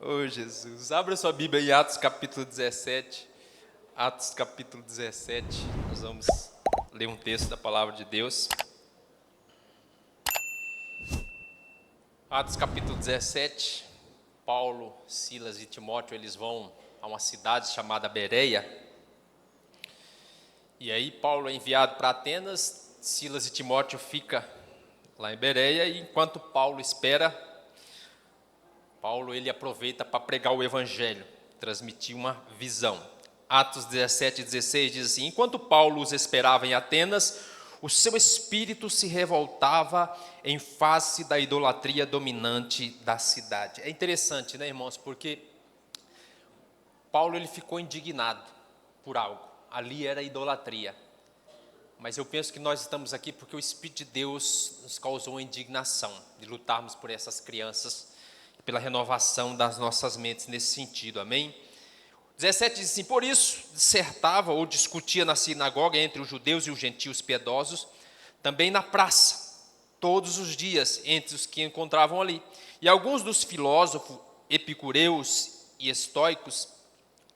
Oh, Jesus. Abra sua Bíblia em Atos capítulo 17. Atos capítulo 17. Nós vamos ler um texto da palavra de Deus. Atos capítulo 17. Paulo, Silas e Timóteo, eles vão a uma cidade chamada Bereia. E aí Paulo é enviado para Atenas, Silas e Timóteo ficam lá em Bereia, e enquanto Paulo espera, Paulo ele aproveita para pregar o evangelho, transmitir uma visão. Atos 17:16 diz assim: enquanto Paulo os esperava em Atenas, o seu espírito se revoltava em face da idolatria dominante da cidade. É interessante, né, irmãos, porque Paulo ele ficou indignado por algo. Ali era idolatria. Mas eu penso que nós estamos aqui porque o Espírito de Deus nos causou uma indignação de lutarmos por essas crianças, pela renovação das nossas mentes nesse sentido, amém? 17 diz assim: por isso dissertava ou discutia na sinagoga entre os judeus e os gentios piedosos, também na praça, todos os dias, entre os que encontravam ali. E alguns dos filósofos epicureus e estoicos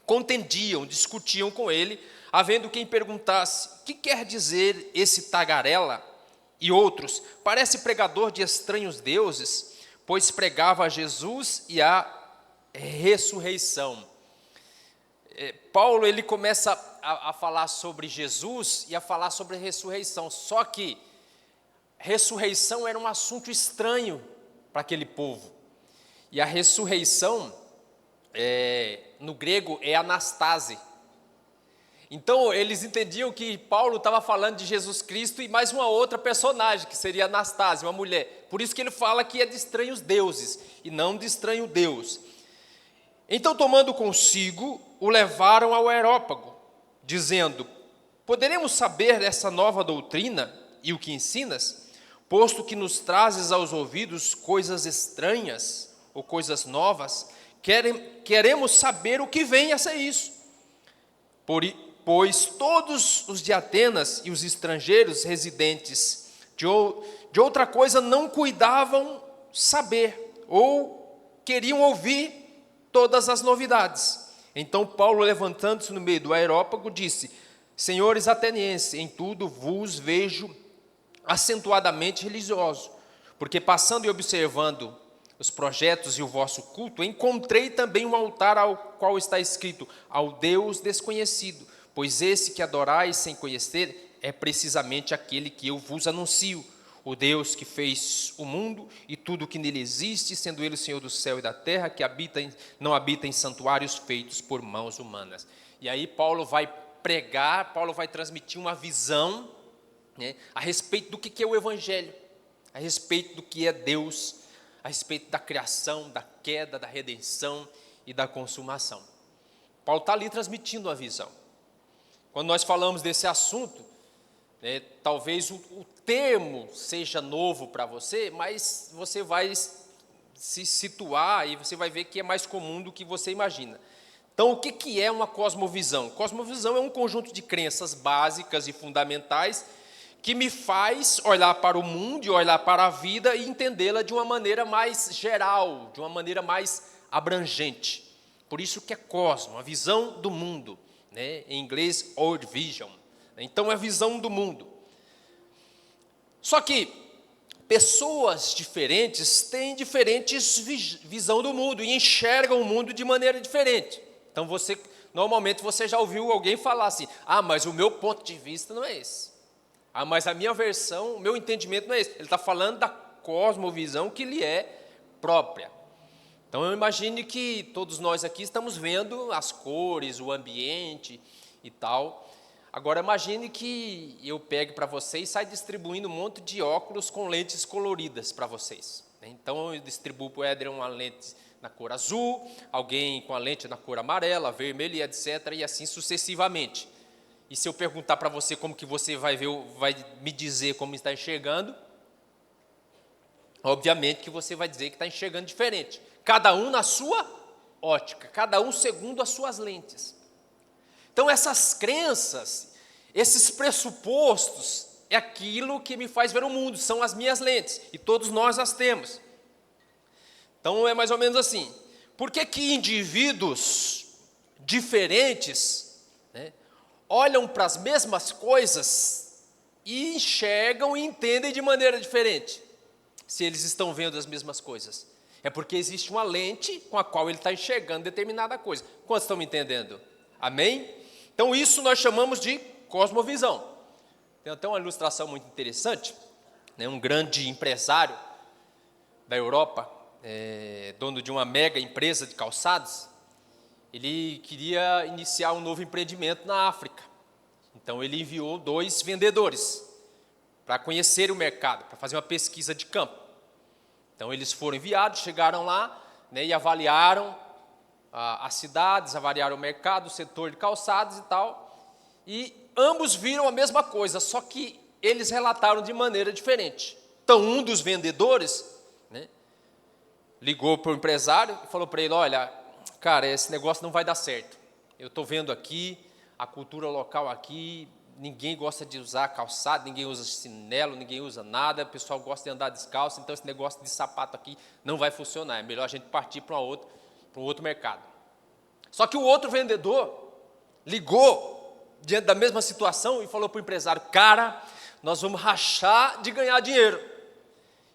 contendiam, discutiam com ele, havendo quem perguntasse: que quer dizer esse tagarela? E outros: parece pregador de estranhos deuses, pois pregava a Jesus e a ressurreição. Paulo ele começa a falar sobre Jesus e a falar sobre a ressurreição, só que ressurreição era um assunto estranho para aquele povo. E a ressurreição, no grego, é anastase. Então, eles entendiam que Paulo estava falando de Jesus Cristo e mais uma outra personagem, que seria Anastásia, uma mulher. Por isso que ele fala que é de estranhos deuses, e não de estranho Deus. Então, tomando consigo, o levaram ao Areópago, dizendo: poderemos saber dessa nova doutrina e o que ensinas, posto que nos trazes aos ouvidos coisas estranhas ou coisas novas, queremos saber o que vem a ser isso. Pois todos os de Atenas e os estrangeiros residentes de outra coisa não cuidavam saber, ou queriam ouvir todas as novidades. Então Paulo, levantando-se no meio do Areópago, disse: senhores atenienses, em tudo vos vejo acentuadamente religioso, porque passando e observando os projetos e o vosso culto, encontrei também um altar ao qual está escrito: ao Deus desconhecido, pois esse que adorais sem conhecer é precisamente aquele que eu vos anuncio, o Deus que fez o mundo e tudo que nele existe, sendo ele o Senhor do céu e da terra, que não habita em santuários feitos por mãos humanas. E aí Paulo vai pregar, Paulo vai transmitir uma visão, né, a respeito do que é o evangelho, a respeito do que é Deus, a respeito da criação, da queda, da redenção e da consumação. Paulo está ali transmitindo uma visão. Quando nós falamos desse assunto, talvez o termo seja novo para você, mas você vai se situar e você vai ver que é mais comum do que você imagina. Então, o que é uma cosmovisão? Cosmovisão é um conjunto de crenças básicas e fundamentais que me faz olhar para o mundo e olhar para a vida e entendê-la de uma maneira mais geral, de uma maneira mais abrangente. Por isso que é cosmo, a visão do mundo, né? Em inglês, world vision. Então, é a visão do mundo. Só que pessoas diferentes têm diferentes visão do mundo e enxergam o mundo de maneira diferente. Então, normalmente você já ouviu alguém falar assim: ah, mas o meu ponto de vista não é esse. Ah, mas a minha versão, o meu entendimento não é esse. Ele está falando da cosmovisão que lhe é própria. Então, eu imagino que todos nós aqui estamos vendo as cores, o ambiente e tal. Agora, imagine que eu pegue para vocês e saia distribuindo um monte de óculos com lentes coloridas para vocês. Então, eu distribuo para o Éder uma lente na cor azul, alguém com a lente na cor amarela, vermelha, etc., e assim sucessivamente. E se eu perguntar para você como que você vai me dizer como está enxergando, obviamente que você vai dizer que está enxergando diferente. Cada um na sua ótica, cada um segundo as suas lentes. Então, essas crenças, esses pressupostos, é aquilo que me faz ver o mundo, são as minhas lentes, e todos nós as temos. Então, é mais ou menos assim: Por que que indivíduos diferentes, né, olham para as mesmas coisas e enxergam e entendem de maneira diferente, se eles estão vendo as mesmas coisas? É porque existe uma lente com a qual ele está enxergando determinada coisa. Quantos estão me entendendo? Amém? Então isso nós chamamos de cosmovisão. Tem até uma ilustração muito interessante, né? Um grande empresário da Europa, dono de uma mega empresa de calçados, ele queria iniciar um novo empreendimento na África. Então ele enviou 2 vendedores para conhecer o mercado, para fazer uma pesquisa de campo. Então eles foram enviados, chegaram lá, né, e avaliaram as cidades, avaliaram o mercado, o setor de calçados e tal, e ambos viram a mesma coisa, só que eles relataram de maneira diferente. Então um dos vendedores, né, ligou para o empresário e falou para ele: olha, cara, esse negócio não vai dar certo. Eu estou vendo aqui, a cultura local aqui, ninguém gosta de usar calçado, ninguém usa chinelo, ninguém usa nada, o pessoal gosta de andar descalço, então esse negócio de sapato aqui não vai funcionar, é melhor a gente partir para um outro mercado. Só que o outro vendedor ligou diante da mesma situação e falou para o empresário: cara, nós vamos rachar de ganhar dinheiro,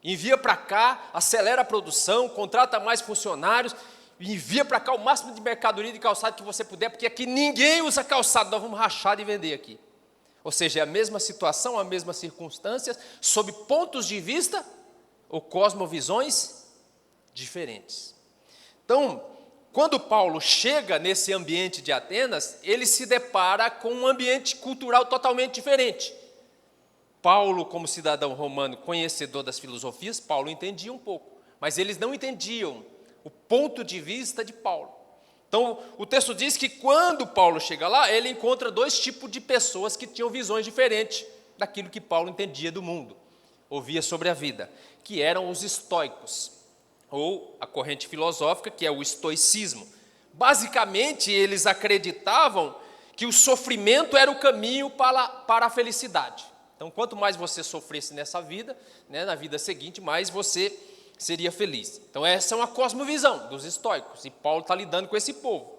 envia para cá, acelera a produção, contrata mais funcionários, envia para cá o máximo de mercadoria de calçado que você puder, porque aqui ninguém usa calçado, nós vamos rachar de vender aqui. Ou seja, é a mesma situação, as mesmas circunstâncias, sob pontos de vista ou cosmovisões diferentes. Então, quando Paulo chega nesse ambiente de Atenas, ele se depara com um ambiente cultural totalmente diferente. Paulo, como cidadão romano, conhecedor das filosofias, Paulo entendia um pouco, mas eles não entendiam o ponto de vista de Paulo. Então, o texto diz que quando Paulo chega lá, ele encontra 2 tipos de pessoas que tinham visões diferentes daquilo que Paulo entendia do mundo, ouvia sobre a vida, que eram os estoicos, ou a corrente filosófica, que é o estoicismo. Basicamente, eles acreditavam que o sofrimento era o caminho para a felicidade. Então, quanto mais você sofresse nessa vida, né, na vida seguinte, mais você seria feliz. Então essa é uma cosmovisão dos estoicos, e Paulo está lidando com esse povo.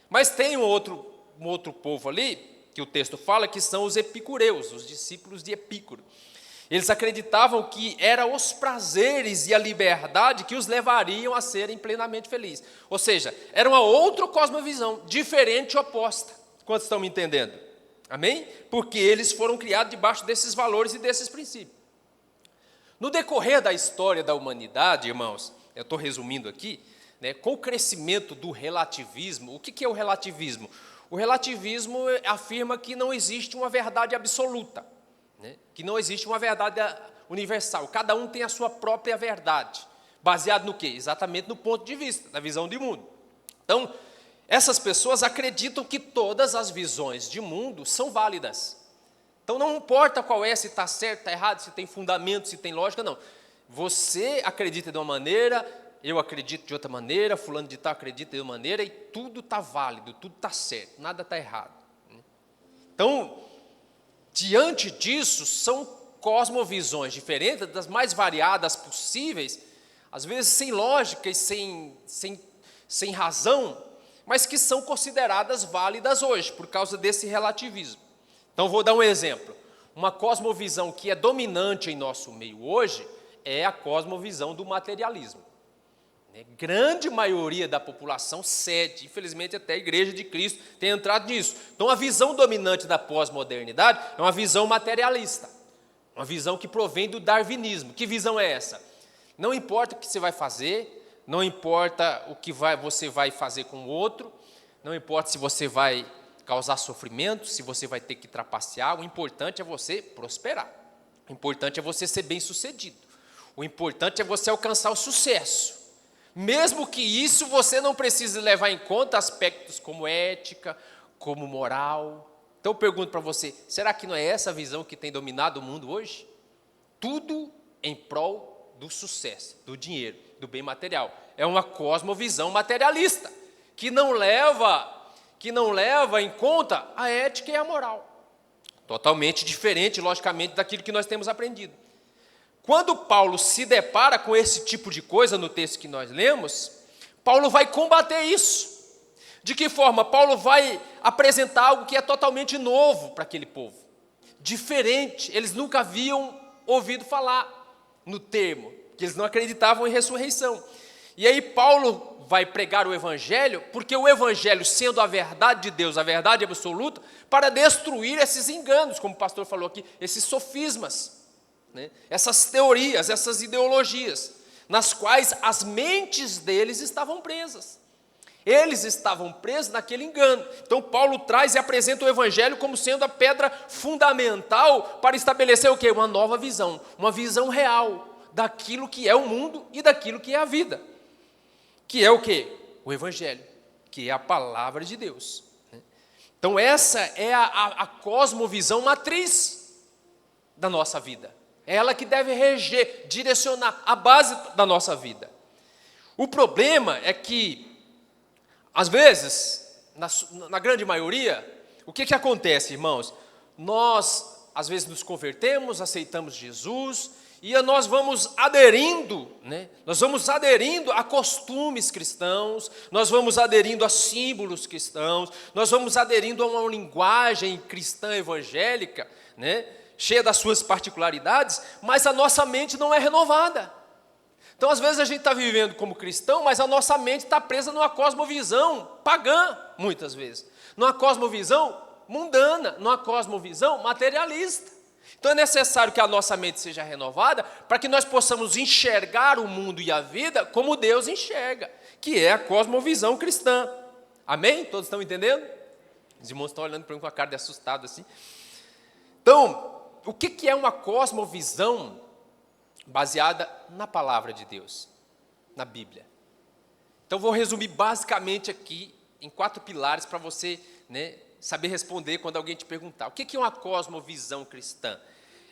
Mas tem um outro povo ali, que o texto fala, que são os epicureus, os discípulos de Epicuro. Eles acreditavam que eram os prazeres e a liberdade que os levariam a serem plenamente felizes. Ou seja, era uma outra cosmovisão, diferente e oposta. Quantos estão me entendendo? Amém? Porque eles foram criados debaixo desses valores e desses princípios. No decorrer da história da humanidade, irmãos, eu estou resumindo aqui, né, com o crescimento do relativismo. O que é o relativismo? O relativismo afirma que não existe uma verdade absoluta, né, que não existe uma verdade universal. Cada um tem a sua própria verdade. Baseado no quê? Exatamente no ponto de vista, na visão de mundo. Então, essas pessoas acreditam que todas as visões de mundo são válidas. Então não importa qual é, se está certo, está errado, se tem fundamento, se tem lógica, não. Você acredita de uma maneira, eu acredito de outra maneira, fulano de tal acredita de uma maneira, e tudo está válido, tudo está certo, nada está errado. Então, diante disso, são cosmovisões diferentes, das mais variadas possíveis, às vezes sem lógica e sem razão, mas que são consideradas válidas hoje, por causa desse relativismo. Então, vou dar um exemplo. Uma cosmovisão que é dominante em nosso meio hoje é a cosmovisão do materialismo. Grande maioria da população cede, infelizmente até a Igreja de Cristo tem entrado nisso. Então, a visão dominante da pós-modernidade é uma visão materialista, uma visão que provém do darwinismo. Que visão é essa? Não importa o que você vai fazer, não importa o que você vai fazer com o outro, não importa se você vai causar sofrimento, se você vai ter que trapacear, o importante é você prosperar, o importante é você ser bem-sucedido, o importante é você alcançar o sucesso, mesmo que isso você não precise levar em conta aspectos como ética, como moral. Então eu pergunto para você, será que não é essa a visão que tem dominado o mundo hoje? Tudo em prol do sucesso, do dinheiro, do bem material. É uma cosmovisão materialista, que não leva em conta a ética e a moral. Totalmente diferente, logicamente, daquilo que nós temos aprendido. Quando Paulo se depara com esse tipo de coisa no texto que nós lemos, Paulo vai combater isso. De que forma? Paulo vai apresentar algo que é totalmente novo para aquele povo, diferente. Eles nunca haviam ouvido falar no termo, que eles não acreditavam em ressurreição. E aí Paulo vai pregar o evangelho, porque o evangelho, sendo a verdade de Deus, a verdade absoluta, para destruir esses enganos, como o pastor falou aqui, esses sofismas, né? Essas teorias, essas ideologias, nas quais as mentes deles estavam presas. Eles estavam presos naquele engano. Então Paulo traz e apresenta o evangelho como sendo a pedra fundamental para estabelecer o quê? Uma nova visão, uma visão real daquilo que é o mundo e daquilo que é a vida. Que é o quê? O evangelho, que é a palavra de Deus. Então essa é a cosmovisão matriz da nossa vida. É ela que deve reger, direcionar a base da nossa vida. O problema é que, às vezes, na grande maioria, o que acontece, irmãos? Nós, às vezes, nos convertemos, aceitamos Jesus, e nós vamos aderindo, né? Nós vamos aderindo a costumes cristãos, nós vamos aderindo a símbolos cristãos, nós vamos aderindo a uma linguagem cristã evangélica, né? Cheia das suas particularidades, mas a nossa mente não é renovada. Então, às vezes, a gente está vivendo como cristão, mas a nossa mente está presa numa cosmovisão pagã, muitas vezes. Numa cosmovisão mundana, numa cosmovisão materialista. Então, é necessário que a nossa mente seja renovada para que nós possamos enxergar o mundo e a vida como Deus enxerga, que é a cosmovisão cristã. Amém? Todos estão entendendo? Os irmãos estão olhando para mim com a cara de assustado assim. Então, o que é uma cosmovisão baseada na palavra de Deus, na Bíblia? Então, vou resumir basicamente aqui em 4 pilares para você, né, saber responder quando alguém te perguntar. O que é uma cosmovisão cristã?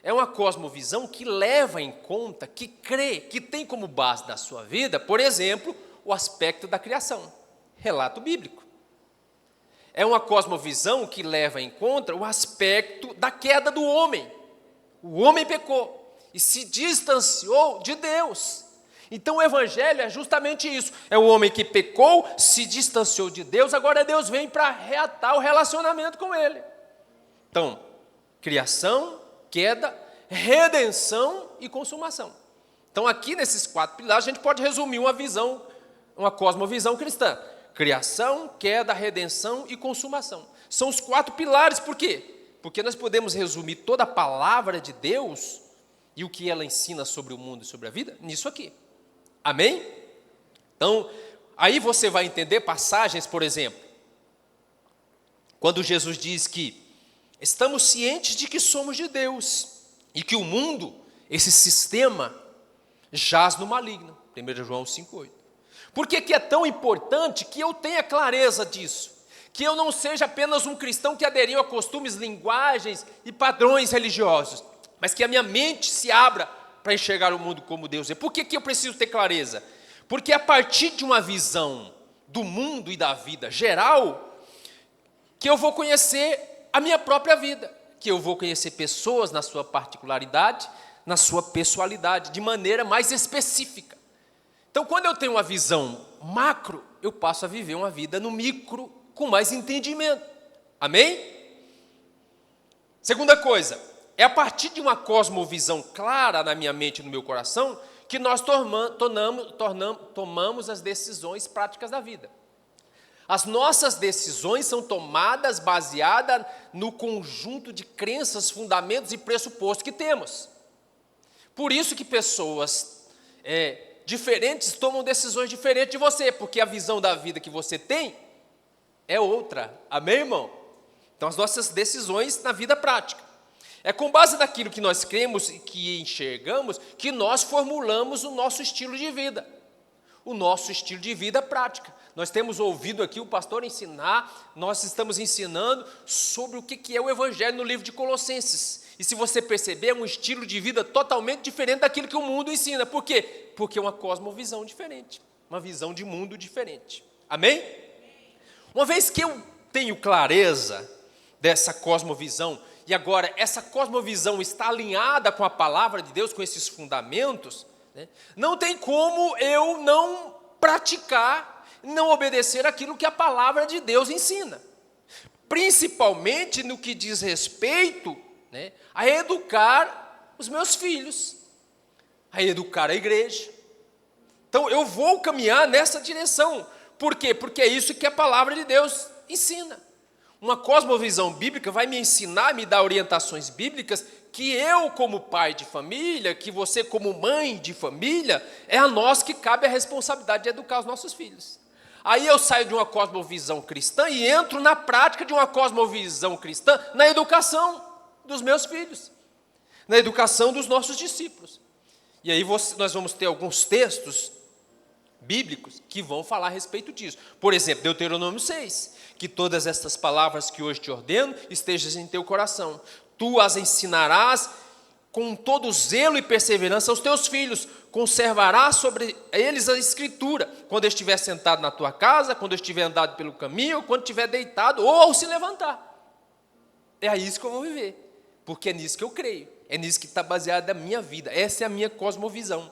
É uma cosmovisão que leva em conta, que crê, que tem como base da sua vida, por exemplo, o aspecto da criação, relato bíblico. É uma cosmovisão que leva em conta o aspecto da queda do homem. O homem pecou e se distanciou de Deus. Então o evangelho é justamente isso. É o homem que pecou, se distanciou de Deus, agora Deus vem para reatar o relacionamento com ele. Então, criação, queda, redenção e consumação. Então aqui nesses 4 pilares a gente pode resumir uma visão, uma cosmovisão cristã. Criação, queda, redenção e consumação. São os 4 pilares, por quê? Porque nós podemos resumir toda a palavra de Deus e o que ela ensina sobre o mundo e sobre a vida nisso aqui. Amém? Então, aí você vai entender passagens, por exemplo, quando Jesus diz que estamos cientes de que somos de Deus e que o mundo, esse sistema, jaz no maligno. 1 João 5,8. Por que é tão importante que eu tenha clareza disso? Que eu não seja apenas um cristão que aderiu a costumes, linguagens e padrões religiosos, mas que a minha mente se abra para enxergar o mundo como Deus é. Por que eu preciso ter clareza? Porque a partir de uma visão do mundo e da vida geral, que eu vou conhecer a minha própria vida, que eu vou conhecer pessoas na sua particularidade, na sua pessoalidade, de maneira mais específica. Então, quando eu tenho uma visão macro, eu passo a viver uma vida no micro, com mais entendimento. Amém? Segunda coisa, é a partir de uma cosmovisão clara na minha mente e no meu coração que nós tomamos as decisões práticas da vida. As nossas decisões são tomadas baseadas no conjunto de crenças, fundamentos e pressupostos que temos. Por isso que pessoas diferentes tomam decisões diferentes de você, porque a visão da vida que você tem é outra. Amém, irmão? Então, as nossas decisões na vida prática. É com base naquilo que nós cremos e que enxergamos que nós formulamos o nosso estilo de vida. O nosso estilo de vida prática. Nós temos ouvido aqui o pastor ensinar, nós estamos ensinando sobre o que é o evangelho no livro de Colossenses. E se você perceber, é um estilo de vida totalmente diferente daquilo que o mundo ensina. Por quê? Porque é uma cosmovisão diferente, uma visão de mundo diferente. Amém? Uma vez que eu tenho clareza dessa cosmovisão, e agora essa cosmovisão está alinhada com a palavra de Deus, com esses fundamentos, né, não tem como eu não praticar não obedecer aquilo que a palavra de Deus ensina. Principalmente no que diz respeito, né, a educar os meus filhos, a educar a igreja. Então eu vou caminhar nessa direção. Por quê? Porque é isso que a palavra de Deus ensina. Uma cosmovisão bíblica vai me ensinar, me dar orientações bíblicas que eu, como pai de família, que você, como mãe de família, é a nós que cabe a responsabilidade de educar os nossos filhos. Aí eu saio de uma cosmovisão cristã e entro na prática de uma cosmovisão cristã na educação dos meus filhos, na educação dos nossos discípulos. E aí nós vamos ter alguns textos bíblicos que vão falar a respeito disso. Por exemplo, Deuteronômio 6, que todas estas palavras que hoje te ordeno estejam em teu coração. Tu as ensinarás com todo zelo e perseverança aos teus filhos, conservarás sobre eles a escritura, quando estiver sentado na tua casa, quando estiver andado pelo caminho, quando estiver deitado ou ao se levantar. É isso que eu vou viver, porque é nisso que eu creio, é nisso que está baseada a minha vida, essa é a minha cosmovisão.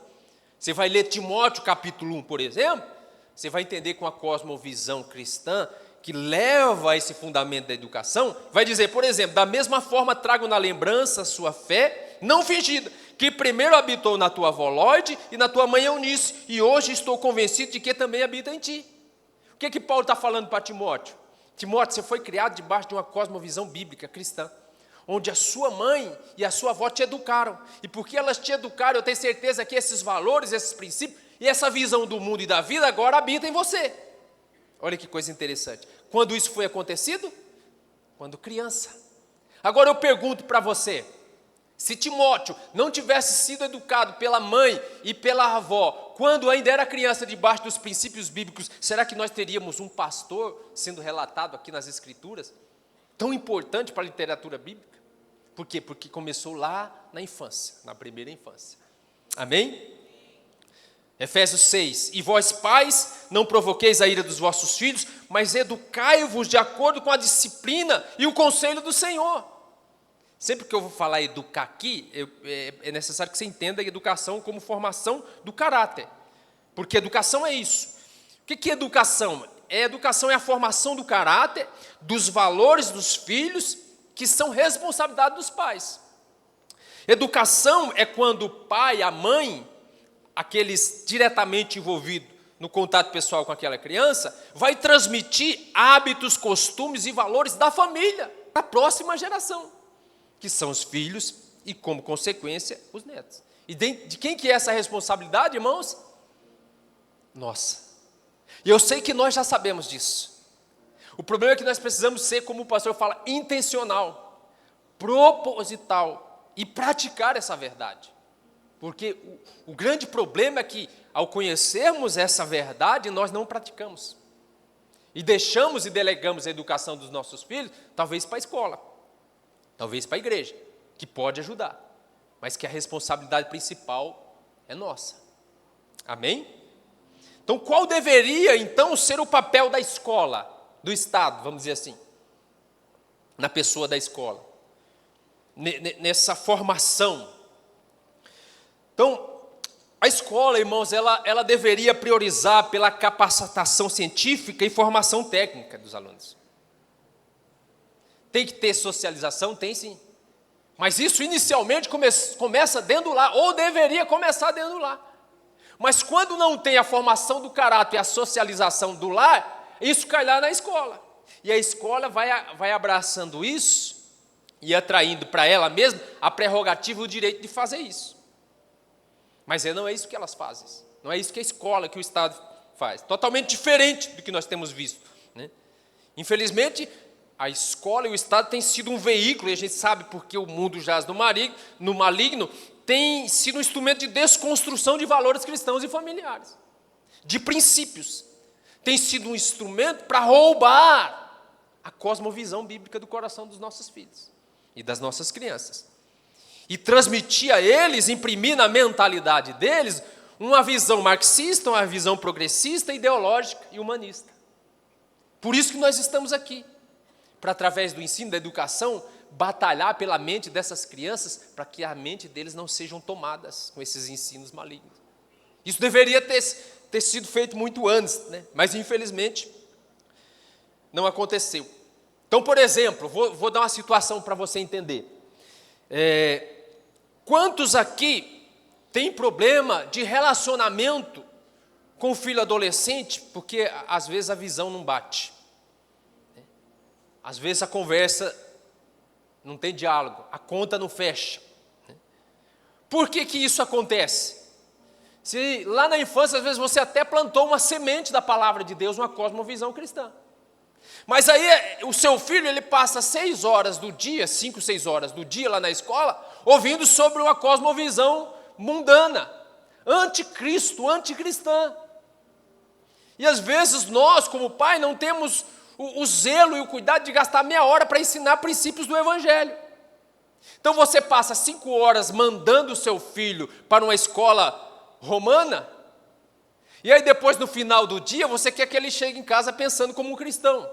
Você vai ler Timóteo capítulo 1, por exemplo, você vai entender com a cosmovisão cristã, que leva a esse fundamento da educação, vai dizer, por exemplo, da mesma forma trago na lembrança a sua fé, não fingida, que primeiro habitou na tua avó Lóide e na tua mãe Eunice, e hoje estou convencido de que também habita em ti. O que Paulo está falando para Timóteo? Timóteo, você foi criado debaixo de uma cosmovisão bíblica cristã, onde a sua mãe e a sua avó te educaram, e porque elas te educaram, eu tenho certeza que esses valores, esses princípios, e essa visão do mundo e da vida agora habitam em você. Olha que coisa interessante. Quando isso foi acontecido? Quando criança. Agora eu pergunto para você, se Timóteo não tivesse sido educado pela mãe e pela avó, quando ainda era criança debaixo dos princípios bíblicos, será que nós teríamos um pastor sendo relatado aqui nas Escrituras? Tão importante para a literatura bíblica? Por quê? Porque começou lá na infância, na primeira infância. Amém? Efésios 6, e vós pais, não provoqueis a ira dos vossos filhos, mas educai-vos de acordo com a disciplina e o conselho do Senhor. Sempre que eu vou falar educar aqui, é necessário que você entenda a educação como formação do caráter, porque educação é isso. O que é educação? Educação é a formação do caráter, dos valores dos filhos, que são responsabilidade dos pais. Educação é quando o pai, a mãe, aqueles diretamente envolvidos no contato pessoal com aquela criança, vai transmitir hábitos, costumes e valores da família para a próxima geração, que são os filhos e, como consequência, os netos. E de quem que é essa responsabilidade, irmãos? Nossa. E eu sei que nós já sabemos disso. O problema é que nós precisamos ser, como o pastor fala, intencional, proposital e praticar essa verdade. Porque o grande problema é que, ao conhecermos essa verdade, nós não praticamos. E deixamos e delegamos a educação dos nossos filhos, talvez para a escola, talvez para a igreja, que pode ajudar, mas que a responsabilidade principal é nossa. Amém? Então, qual deveria, então, ser o papel da escola, do Estado, vamos dizer assim, na pessoa da escola, nessa formação? Então, a escola, irmãos, ela deveria priorizar pela capacitação científica e formação técnica dos alunos. Tem que ter socialização? Tem sim. Mas isso inicialmente começa dentro do lar, ou deveria começar dentro do lar. Mas quando não tem a formação do caráter e a socialização do lar, isso cai lá na escola. E a escola vai abraçando isso e atraindo para ela mesma a prerrogativa e o direito de fazer isso. Mas não é isso que elas fazem, não é isso que a escola, que o Estado faz. Totalmente diferente do que nós temos visto, né? Infelizmente, a escola e o Estado têm sido um veículo, e a gente sabe porque o mundo jaz no maligno, tem sido um instrumento de desconstrução de valores cristãos e familiares, de princípios. Tem sido um instrumento para roubar a cosmovisão bíblica do coração dos nossos filhos e das nossas crianças. E transmitir a eles, imprimir na mentalidade deles, uma visão marxista, uma visão progressista, ideológica e humanista. Por isso que nós estamos aqui, para, através do ensino, da educação, batalhar pela mente dessas crianças, para que a mente deles não sejam tomadas com esses ensinos malignos. Isso deveria ter sido feito muito antes, né? Mas infelizmente não aconteceu. Então, por exemplo, vou dar uma situação para você entender. Quantos aqui têm problema de relacionamento com o filho adolescente, porque às vezes a visão não bate? Às vezes a conversa não tem diálogo, a conta não fecha. Por que isso acontece? Se lá na infância, às vezes você até plantou uma semente da palavra de Deus, uma cosmovisão cristã. Mas aí o seu filho, ele passa 6 horas do dia, 5, 6 horas do dia lá na escola, ouvindo sobre uma cosmovisão mundana, anticristo, anticristã. E às vezes nós, como pai, não temos o zelo e o cuidado de gastar meia hora para ensinar princípios do Evangelho. Então você passa 5 horas mandando o seu filho para uma escola romana, e aí depois, no final do dia, você quer que ele chegue em casa pensando como um cristão,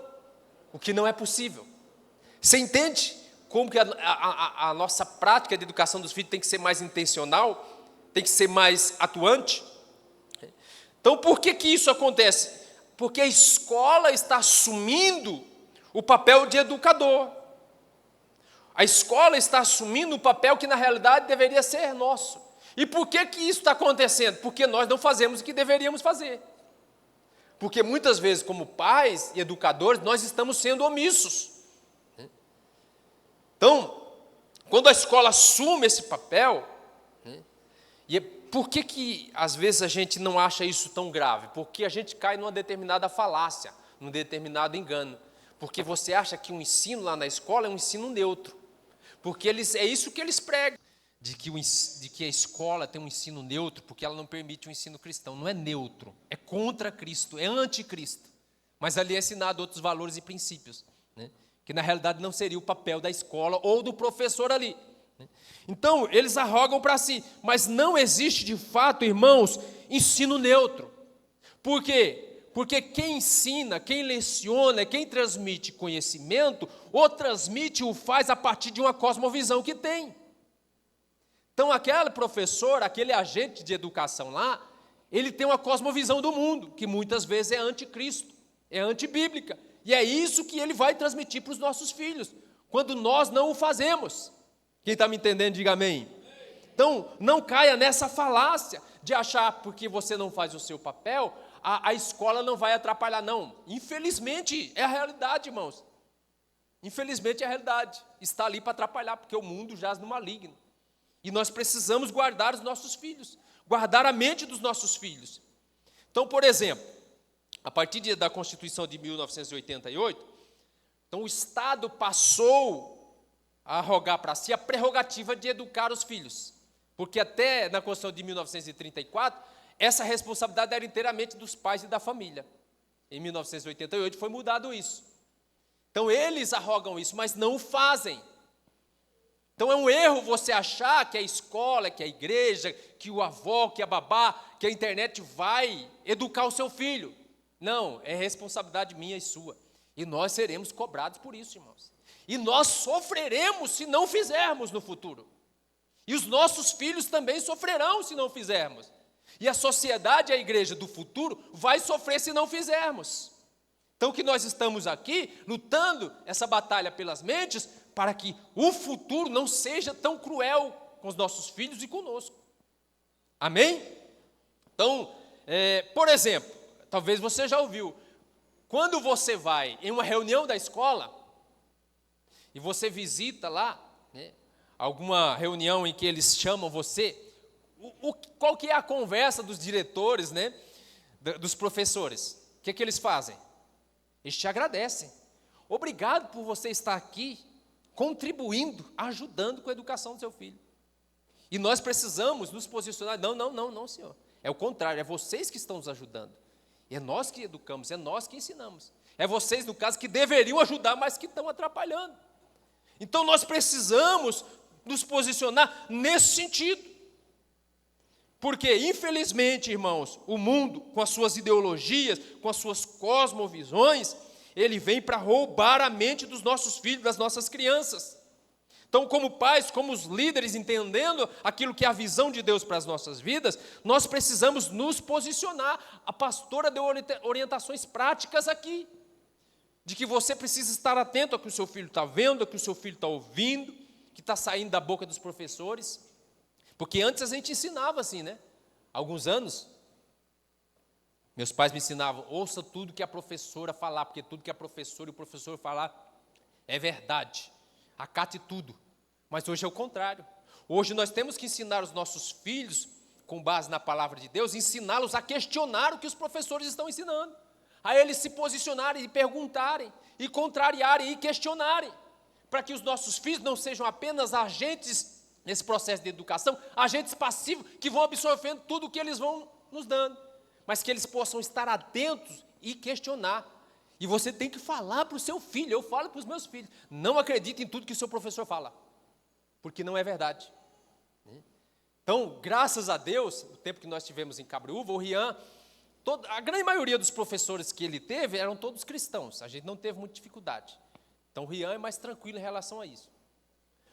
o que não é possível. Você entende como que a nossa prática de educação dos filhos tem que ser mais intencional, tem que ser mais atuante? Então, por que isso acontece? Porque a escola está assumindo o papel de educador. A escola está assumindo o papel que, na realidade, deveria ser nosso. E por que isso está acontecendo? Porque nós não fazemos o que deveríamos fazer. Porque muitas vezes, como pais e educadores, nós estamos sendo omissos. Então, quando a escola assume esse papel, e por que às vezes a gente não acha isso tão grave? Porque a gente cai numa determinada falácia, num determinado engano. Porque você acha que o ensino lá na escola é um ensino neutro. Porque é isso que eles pregam. De que a escola tem um ensino neutro, porque ela não permite um ensino cristão. Não é neutro, é contra Cristo, é anticristo. Mas ali é ensinado outros valores e princípios, né? Que na realidade não seria o papel da escola ou do professor ali. Então, eles arrogam para si, mas não existe de fato, irmãos, ensino neutro. Por quê? Porque quem ensina, quem leciona, quem transmite conhecimento, ou transmite ou faz a partir de uma cosmovisão que tem. Então, aquele professor, aquele agente de educação lá, ele tem uma cosmovisão do mundo, que muitas vezes é anticristo, é antibíblica. E é isso que ele vai transmitir para os nossos filhos, quando nós não o fazemos. Quem está me entendendo, diga amém. Então, não caia nessa falácia de achar, porque você não faz o seu papel, a escola não vai atrapalhar, não. Infelizmente, é a realidade, irmãos. Infelizmente, é a realidade. Está ali para atrapalhar, porque o mundo jaz no maligno. E nós precisamos guardar os nossos filhos, guardar a mente dos nossos filhos. Então, por exemplo, a partir da Constituição de 1988, então o Estado passou a arrogar para si a prerrogativa de educar os filhos. Porque até na Constituição de 1934, essa responsabilidade era inteiramente dos pais e da família. Em 1988 foi mudado isso. Então eles arrogam isso, mas não o fazem. Então é um erro você achar que a escola, que a igreja, que o avô, que a babá, que a internet vai educar o seu filho. Não, é responsabilidade minha e sua. E nós seremos cobrados por isso, irmãos. E nós sofreremos se não fizermos no futuro. E os nossos filhos também sofrerão se não fizermos. E a sociedade, a igreja do futuro, vai sofrer se não fizermos. Então que nós estamos aqui lutando essa batalha pelas mentes, para que o futuro não seja tão cruel com os nossos filhos e conosco. Amém? Então, por exemplo, talvez você já ouviu, quando você vai em uma reunião da escola, e você visita lá, né, alguma reunião em que eles chamam você, qual que é a conversa dos diretores, né, dos professores? O que eles fazem? Eles te agradecem. Obrigado por você estar aqui, contribuindo, ajudando com a educação do seu filho. E nós precisamos nos posicionar, não, senhor. É o contrário, é vocês que estão nos ajudando. É nós que educamos, é nós que ensinamos. É vocês, no caso, que deveriam ajudar, mas que estão atrapalhando. Então nós precisamos nos posicionar nesse sentido. Porque, infelizmente, irmãos, o mundo, com as suas ideologias, com as suas cosmovisões, ele vem para roubar a mente dos nossos filhos, das nossas crianças. Então, como pais, como os líderes, entendendo aquilo que é a visão de Deus para as nossas vidas, nós precisamos nos posicionar. A pastora deu orientações práticas aqui, de que você precisa estar atento ao que o seu filho está vendo, ao que o seu filho está ouvindo, que está saindo da boca dos professores. Porque antes a gente ensinava assim, né? Há alguns anos, meus pais me ensinavam, ouça tudo que a professora falar, porque tudo que a professora e o professor falar é verdade. Acate tudo. Mas hoje é o contrário. Hoje nós temos que ensinar os nossos filhos, com base na palavra de Deus, ensiná-los a questionar o que os professores estão ensinando. A eles se posicionarem e perguntarem, e contrariarem e questionarem, para que os nossos filhos não sejam apenas agentes nesse processo de educação, agentes passivos que vão absorvendo tudo o que eles vão nos dando, mas que eles possam estar atentos e questionar. E você tem que falar para o seu filho, eu falo para os meus filhos, não acredite em tudo que o seu professor fala, porque não é verdade. Então, graças a Deus, o tempo que nós tivemos em Cabreúva, o Rian, a grande maioria dos professores que ele teve eram todos cristãos, a gente não teve muita dificuldade. Então, o Rian é mais tranquilo em relação a isso.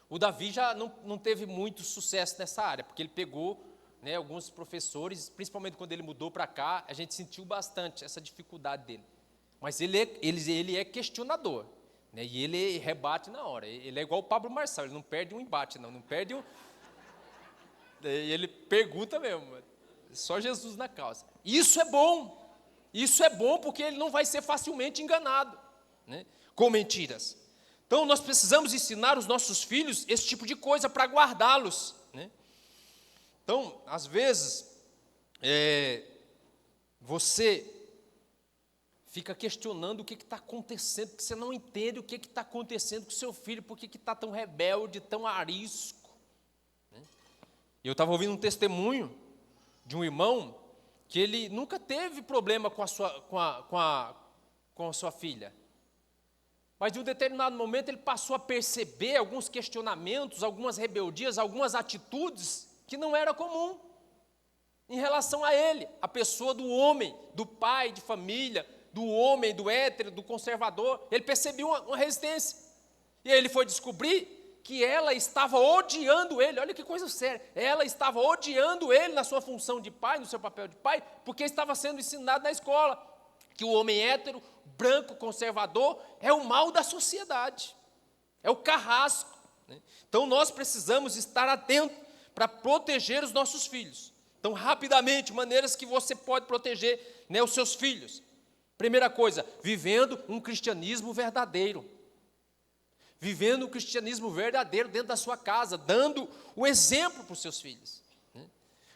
O Davi já não teve muito sucesso nessa área, porque ele pegou, né, alguns professores, principalmente quando ele mudou para cá, a gente sentiu bastante essa dificuldade dele. Mas ele é questionador, né, e ele rebate na hora. Ele é igual o Pablo Marçal, ele não perde um embate, não perde um... Ele pergunta mesmo, só Jesus na causa. Isso é bom porque ele não vai ser facilmente enganado, né, com mentiras. Então, nós precisamos ensinar os nossos filhos esse tipo de coisa para guardá-los, né? Então, às vezes, você fica questionando o que está acontecendo, porque você não entende o que está acontecendo com o seu filho, por que está tão rebelde, tão arisco, né? Eu estava ouvindo um testemunho de um irmão que ele nunca teve problema com a sua filha. Mas, de um determinado momento, ele passou a perceber alguns questionamentos, algumas rebeldias, algumas atitudes que não era comum em relação a ele, a pessoa do homem, do pai de família, do homem, do hétero, do conservador. Ele percebeu uma resistência. E aí ele foi descobrir que ela estava odiando ele. Olha que coisa séria. Ela estava odiando ele na sua função de pai, no seu papel de pai, porque estava sendo ensinado na escola que o homem hétero, branco, conservador, é o mal da sociedade, é o carrasco, né? Então, nós precisamos estar atentos para proteger os nossos filhos. Então, rapidamente, maneiras que você pode proteger, né, os seus filhos. Primeira coisa, vivendo um cristianismo verdadeiro. Vivendo um cristianismo verdadeiro dentro da sua casa, dando o exemplo para os seus filhos.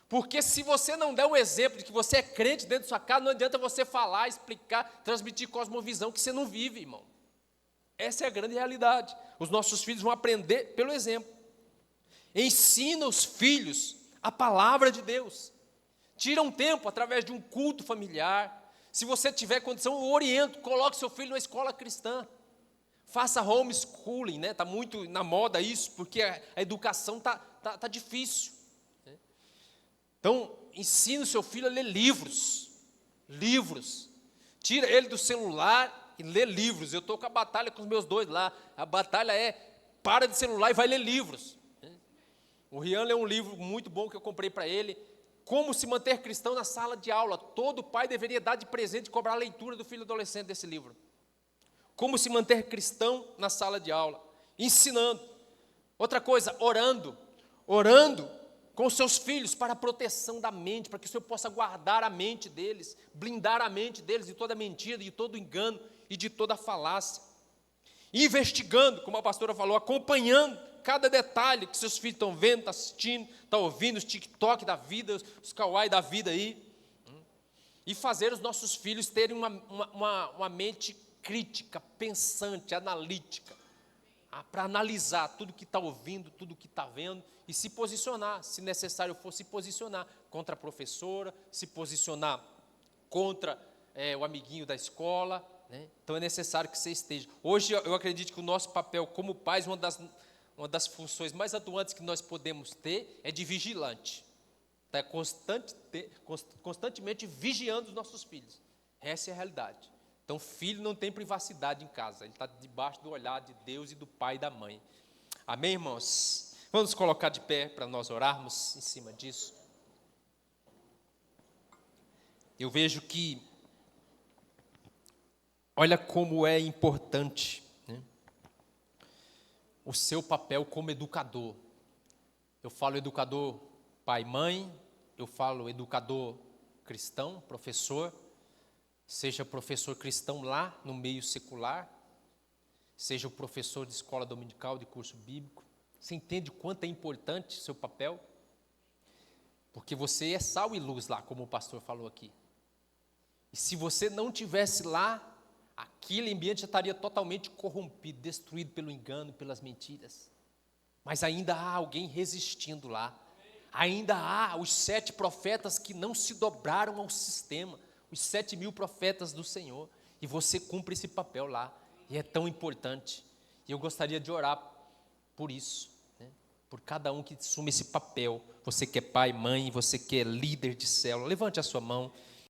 Porque se você não der um exemplo de que você é crente dentro da sua casa, não adianta você falar, explicar, transmitir cosmovisão que você não vive, irmão. Essa é a grande realidade. Os nossos filhos vão aprender pelo exemplo. Ensina os filhos a palavra de Deus. Tira um tempo através de um culto familiar. Se você tiver condição, eu oriento, coloque seu filho na escola cristã. Faça homeschooling, né? Está muito na moda isso, porque a educação tá difícil. Então, ensine o seu filho a ler livros. Tira ele do celular e lê livros. Eu estou com a batalha com os meus dois lá. A batalha é, para de celular e vai ler livros. O Rian leu um livro muito bom que eu comprei para ele, Como se manter cristão na sala de aula. Todo pai deveria dar de presente e cobrar a leitura do filho adolescente desse livro. Como se manter cristão na sala de aula. Ensinando. Outra coisa, orando com seus filhos para a proteção da mente, para que o Senhor possa guardar a mente deles, blindar a mente deles de toda mentira, de todo engano e de toda falácia. Investigando, como a pastora falou, acompanhando cada detalhe que seus filhos estão vendo, estão assistindo, estão ouvindo, os TikTok da vida, os kawaii da vida aí. E fazer os nossos filhos terem uma mente crítica, pensante, analítica, para analisar tudo que está ouvindo, tudo que está vendo, e se posicionar, se necessário for, se posicionar contra a professora, se posicionar contra o amiguinho da escola, né? Então é necessário que você esteja. Hoje eu acredito que o nosso papel como pais, uma das funções mais atuantes que nós podemos ter é de vigilante. Tá? Constantemente vigiando os nossos filhos. Essa é a realidade. Então, filho não tem privacidade em casa, ele está debaixo do olhar de Deus e do pai e da mãe. Amém, irmãos? Vamos nos colocar de pé para nós orarmos em cima disso. Eu vejo que, olha como é importante, né, o seu papel como educador. Eu falo educador pai e mãe, eu falo educador cristão, professor, seja professor cristão lá no meio secular, seja o professor de escola dominical, de curso bíblico. Você entende quanto é importante o seu papel? Porque você é sal e luz lá, como o pastor falou aqui. E se você não tivesse lá, aquele ambiente já estaria totalmente corrompido, destruído pelo engano, pelas mentiras. Mas ainda há alguém resistindo lá. Ainda há os 7 profetas que não se dobraram ao sistema. Os 7.000 profetas do Senhor. E você cumpre esse papel lá. E é tão importante. E eu gostaria de orar por isso, né? Por cada um que assume esse papel. Você que é pai, mãe, você que é líder de célula, levante a sua mão.